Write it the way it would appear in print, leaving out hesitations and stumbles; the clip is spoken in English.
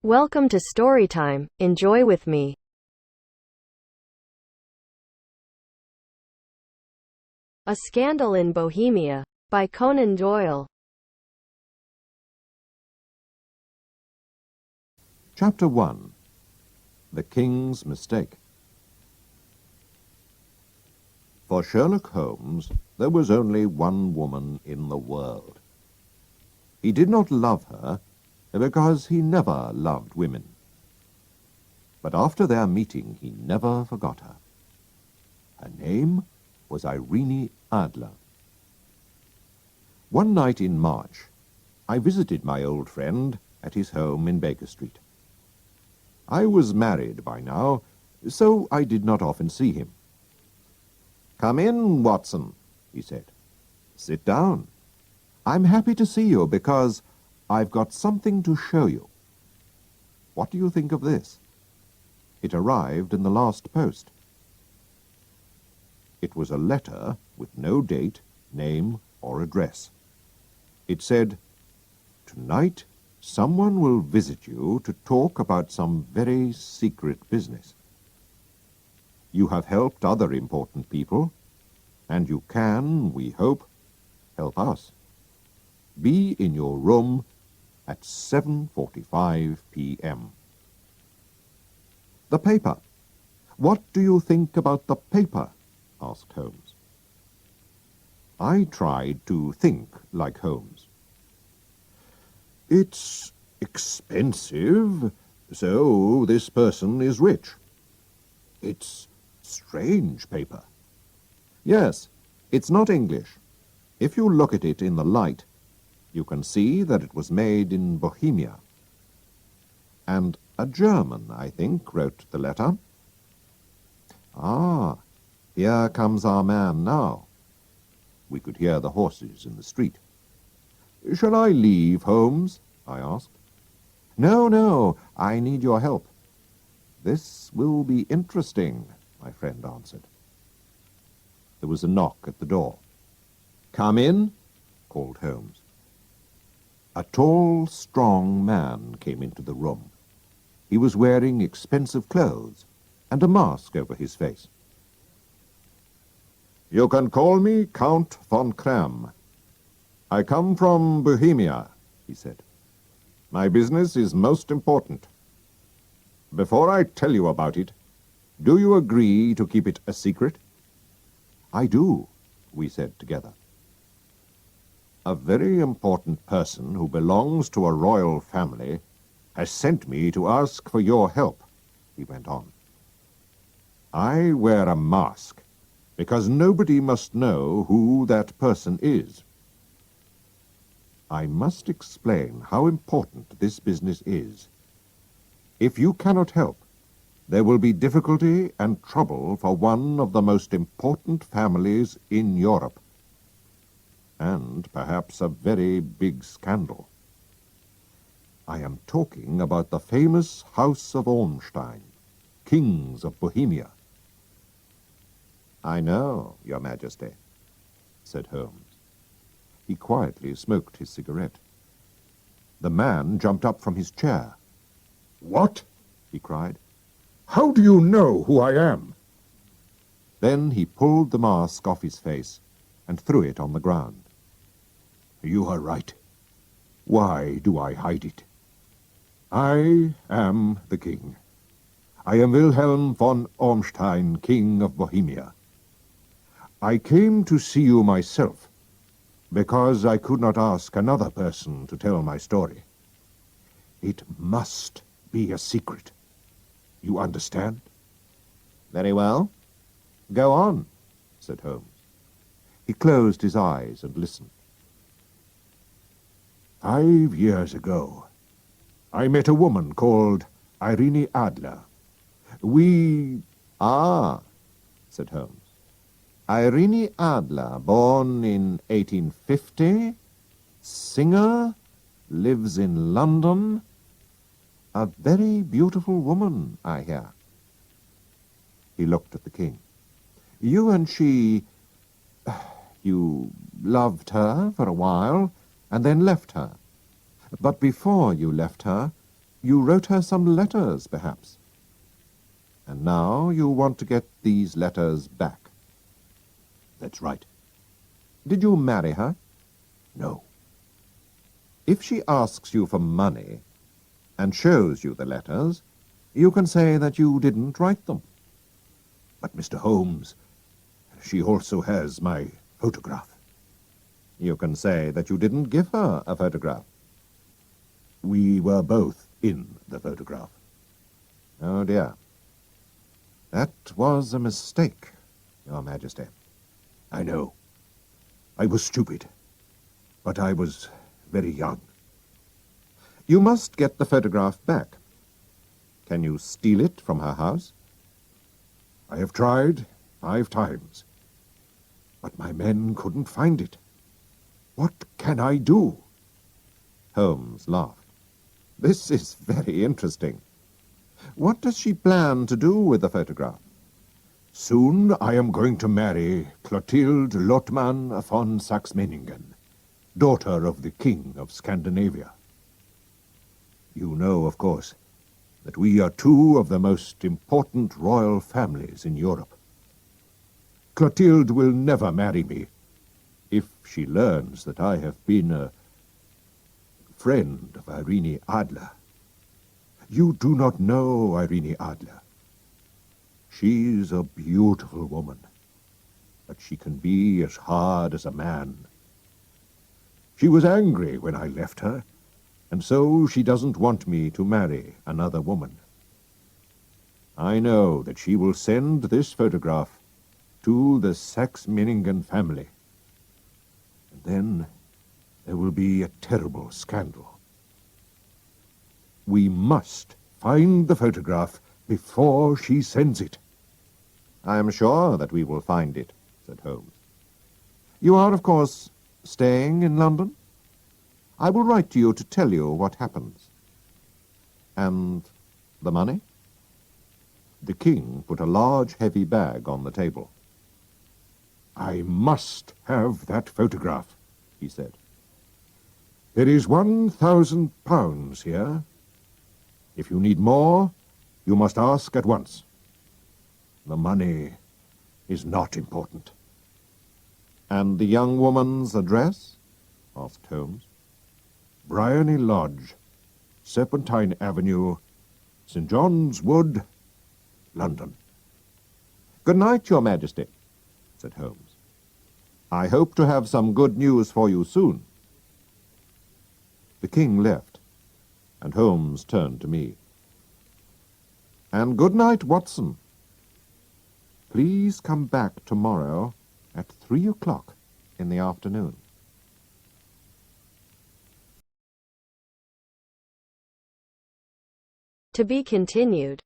Welcome to Storytime. Enjoy with me. A Scandal in Bohemia by Conan Doyle. Chapter 1. The King's Mistake. For Sherlock Holmes, there was only one woman in the world. He did not love her because he never loved women. But after their meeting, he never forgot her. Her name was Irene Adler. One night in March, I visited my old friend at his home in Baker Street. I was married by now, so I did not often see him. "Come in, Watson," he said. "Sit down. I'm happy to see you because I've got something to show you." What do you think of this? It arrived in the last post. It was a letter with no date, name, or address. It said, "Tonight, someone will visit you to talk about some very secret business. You have helped other important people, and you can, we hope, help us. Be in your room at 7:45 p.m. "The paper. What do you think about the paper?" asked Holmes. I tried to think like Holmes. "It's expensive, so this person is rich. It's strange paper. Yes, it's not English. If you look at it in the light, you can see that it was made in Bohemia. And a German, I think, wrote the letter." "Ah, here comes our man now." We could hear the horses in the street. "Shall I leave, Holmes?" I asked. No, I need your help." "This will be interesting," my friend answered. There was a knock at the door. "Come in," called Holmes. A tall, strong man came into the room. He was wearing expensive clothes and a mask over his face. "You can call me Count von Kram. I come from Bohemia," he said. "My business is most important. Before I tell you about it, do you agree to keep it a secret?" "I do," we said together. "A very important person who belongs to a royal family has sent me to ask for your help," he went on. "I wear a mask because nobody must know who that person is. I must explain how important this business is. If you cannot help, there will be difficulty and trouble for one of the most important families in Europe, and perhaps a very big scandal. I am talking about the famous House of Ormstein, kings of Bohemia." "I know, Your Majesty," said Holmes. He quietly smoked his cigarette. The man jumped up from his chair. "What?" he cried. "How do you know who I am?" Then he pulled the mask off his face and threw it on the ground. "You are right. Why do I hide it? I am the king. I am Wilhelm von Ormstein, King of Bohemia. I came to see you myself because I could not ask another person to tell my story. It must be a secret. You understand?" "Very well. Go on," said Holmes. He closed his eyes and listened. 5 years ago, I met a woman called Irene Adler. We... "Ah," said Holmes. "Irene Adler, born in 1850, singer, lives in London. A very beautiful woman, I hear." He looked at the king. "You and she... you loved her for a while, and then left her. But before you left her, You wrote her some letters, perhaps. And now you want to get these letters back. That's right. Did you marry her? No. If she asks you for money and shows you the letters, you can say that you didn't write them. But, Mr. Holmes, she also has my photograph. You can say that you didn't give her a photograph. We were both in the photograph. Oh, dear. That was a mistake, Your Majesty. I know. I was stupid. But I was very young. You must get the photograph back. Can you steal it from her house? I have tried 5 times. But my men couldn't find it. What can I do? Holmes laughed. This is very interesting. What does she plan to do with the photograph? Soon I am going to marry Clotilde Lothman von Saxe-Meiningen, daughter of the King of Scandinavia. You know, of course, that we are 2 of the most important royal families in Europe. Clotilde will never marry me if she learns that I have been a friend of Irene Adler. You do not know Irene Adler. She's a beautiful woman, but she can be as hard as a man. She was angry when I left her, and so she doesn't want me to marry another woman. I know that she will send this photograph to the Saxe-Meiningen family. And then there will be a terrible scandal. We must find the photograph before she sends it. I am sure that we will find it, said Holmes. You are, of course, staying in London? I will write to you to tell you what happens. And the money? The king put a large, heavy bag on the table. I must have that photograph, he said. There is £1,000 here. If you need more, you must ask at once. The money is not important. And the young woman's address? Asked Holmes. Bryony Lodge, Serpentine Avenue, St. John's Wood, London. Good night, Your Majesty, said Holmes. I hope to have some good news for you soon. The king left, and Holmes turned to me. And good night, Watson. Please come back tomorrow at 3 o'clock in the afternoon. To be continued.